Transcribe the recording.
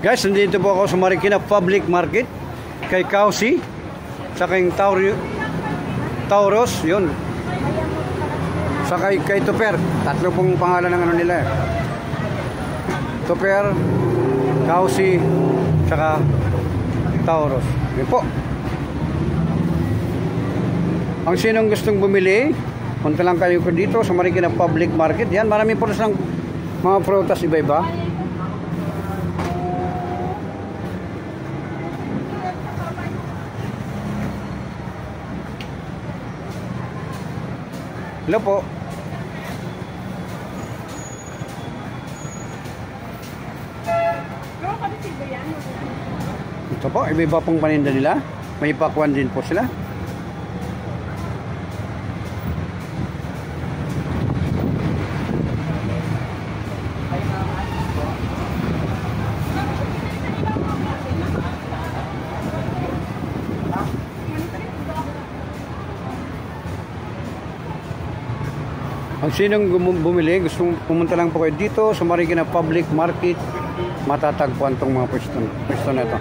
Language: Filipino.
Guys, nandito po ako sa Marikina Public Market kay Kausi saka yung Tauros, yun. Saka kay Tuper. Tatlo pong pangalan ng ano nila. Tuper, Kausi, saka Tauros. Yun po. Ang sinong gustong bumili, punta lang kayo dito sa Marikina Public Market. Yan, maraming po ng mga prutas iba-iba. Hello po. Ito po, iba-iba pong paninda nila. May pakwan din po sila. Ang sinong bumili, gustong pumunta lang po kayo dito sa Marikina Public Market, matatagpuan tong mga pwesto na ito.